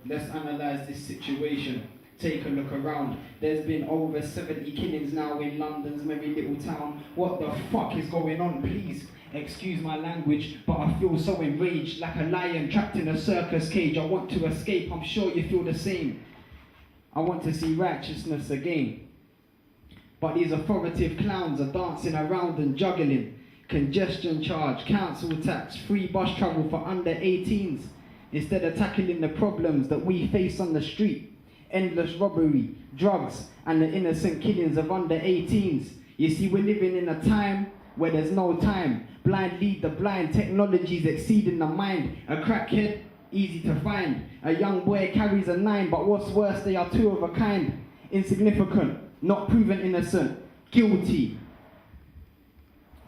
Let's analyse this situation. Take a look around. There's been over 70 killings now in London's merry little town. What the fuck is going on, please? Excuse my language, but I feel so enraged, like a lion trapped in a circus cage. I want to escape, I'm sure you feel the same. I want to see righteousness again. But these authoritative clowns are dancing around and juggling. Congestion charge, council tax, free bus travel for under 18s. Instead of tackling the problems that we face on the street. Endless robbery, drugs, and the innocent killings of under 18s. You see, we're living in a time where there's no time. Blind lead the blind, technology's exceeding the mind. A crackhead, easy to find. A young boy carries a 9, but what's worse, they are 2 of a kind. Insignificant, not proven innocent, guilty.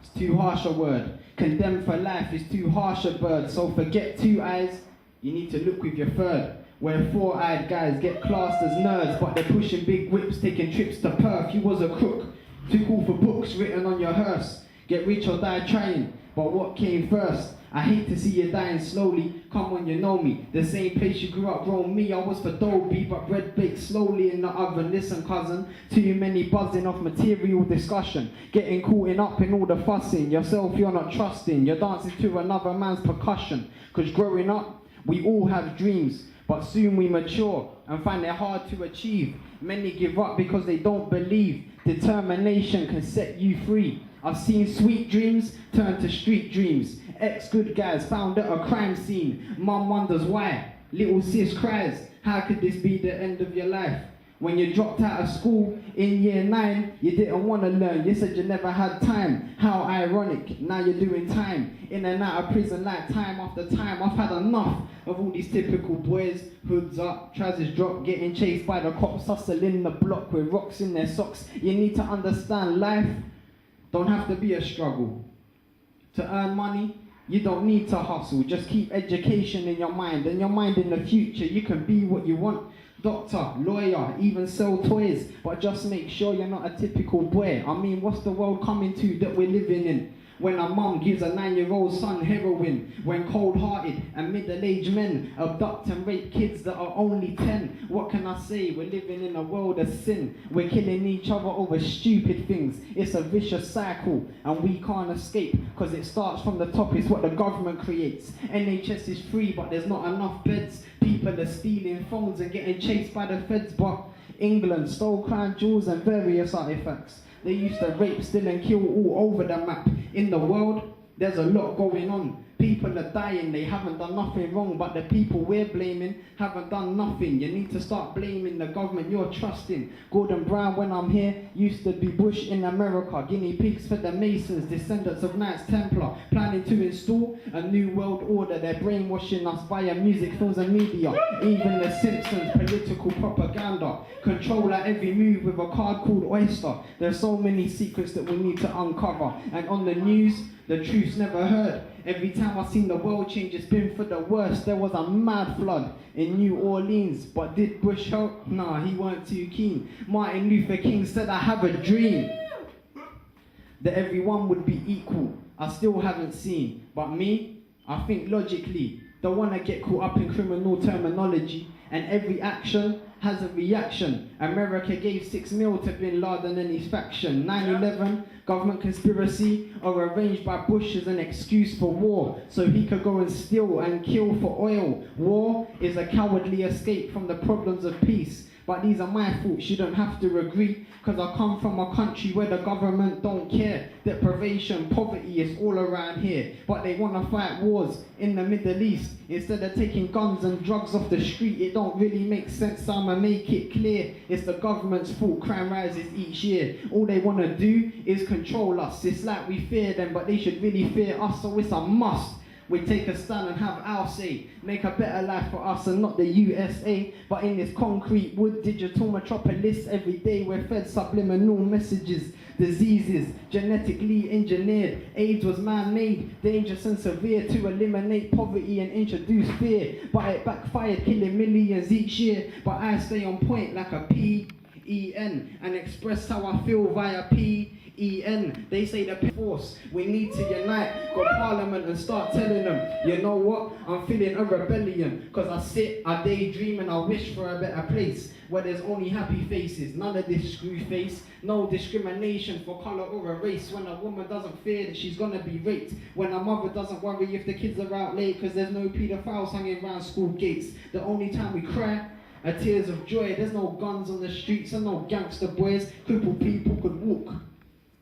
It's too harsh a word. Condemned for life is too harsh a bird. So forget 2 eyes, you need to look with your third. Where 4-eyed guys get classed as nerds, but they're pushing big whips, taking trips to Perth. You was a crook, too cool for books written on your hearse. Get rich or die trying, but what came first? I hate to see you dying slowly, come on you know me. The same place you grew up grown me, I was for Dolby, but bread baked slowly in the oven. Listen cousin, too many buzzing off material discussion. Getting caught up in all the fussing, yourself you're not trusting. You're dancing to another man's percussion. Cause growing up, we all have dreams. But soon we mature and find it hard to achieve. Many give up because they don't believe. Determination can set you free. I've seen sweet dreams turn to street dreams. Ex-good guys found at a crime scene. Mum wonders why. Little sis cries, how could this be the end of your life? When you dropped out of school in year 9, you didn't want to learn. You said you never had time. How ironic, now you're doing time. In and out of prison like time after time. I've had enough of all these typical boys. Hoods up, trousers drop, getting chased by the cops, hustling the block with rocks in their socks. You need to understand life don't have to be a struggle. To earn money, you don't need to hustle. Just keep education in your mind, and your mind in the future. You can be what you want. Doctor, lawyer, even sell toys, but just make sure you're not a typical boy. I mean, what's the world coming to that we're living in? When a mum gives a 9-year-old son heroin, when cold-hearted and middle-aged men abduct and rape kids that are only 10. What can I say? We're living in a world of sin. We're killing each other over stupid things. It's a vicious cycle and we can't escape because it starts from the top. It's what the government creates. NHS is free but there's not enough beds. People are stealing phones and getting chased by the feds, but England stole crown jewels and various artifacts. They used to rape, steal and kill all over the map. In the world, there's a lot going on. People are dying, they haven't done nothing wrong, but the people we're blaming haven't done nothing. You need to start blaming the government you're trusting. Gordon Brown, when I'm here, used to be Bush in America. Guinea pigs for the Masons, descendants of Knights Templar, planning to install a new world order. They're brainwashing us via music, films and media. Even the Simpsons, political propaganda. Control at every move with a card called Oyster. There's so many secrets that we need to uncover. And on the news, the truth's never heard. Every time I've seen the world change, it's been for the worst. There was a mad flood in New Orleans, but did Bush help? Nah, he weren't too keen. Martin Luther King said, I have a dream that everyone would be equal. I still haven't seen, but me, I think logically. Don't want to get caught up in criminal terminology, and every action has a reaction. America gave 6 mil to Bin Laden and his faction. 9/11, government conspiracy, or arranged by Bush as an excuse for war, so he could go and steal and kill for oil. War is a cowardly escape from the problems of peace. But these are my thoughts, you don't have to agree, because I come from a country where the government don't care. Deprivation, poverty is all around here, but they want to fight wars in the Middle East. Instead of taking guns and drugs off the street, it don't really make sense, so I'ma make it clear. It's the government's fault, crime rises each year. All they want to do is control us. It's like we fear them, but they should really fear us, so it's a must. We take a stand and have our say, make a better life for us and not the USA. But in this concrete wood digital metropolis, every day we're fed subliminal messages. Diseases, genetically engineered. AIDS was man-made, dangerous and severe, to eliminate poverty and introduce fear. But it backfired, killing millions each year. But I stay on point like a PEN and express how I feel via PEN. They say the force, we need to unite, go parliament and start telling them, you know what, I'm feeling a rebellion, cause I sit, I daydream and I wish for a better place, where there's only happy faces, none of this screw face, no discrimination for colour or a race, when a woman doesn't fear that she's gonna be raped, when a mother doesn't worry if the kids are out late, cause there's no paedophiles hanging around school gates, the only time we cry are tears of joy, there's no guns on the streets and no gangster boys, crippled people could walk,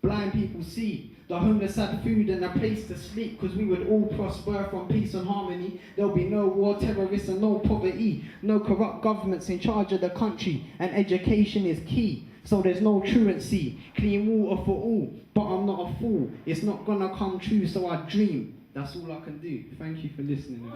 blind people see, the homeless had food and a place to sleep, cause we would all prosper from peace and harmony. There'll be no war, terrorists and no poverty, no corrupt governments in charge of the country, and education is key, so there's no truancy, clean water for all, but I'm not a fool, it's not gonna come true, so I dream, that's all I can do. Thank you for listening.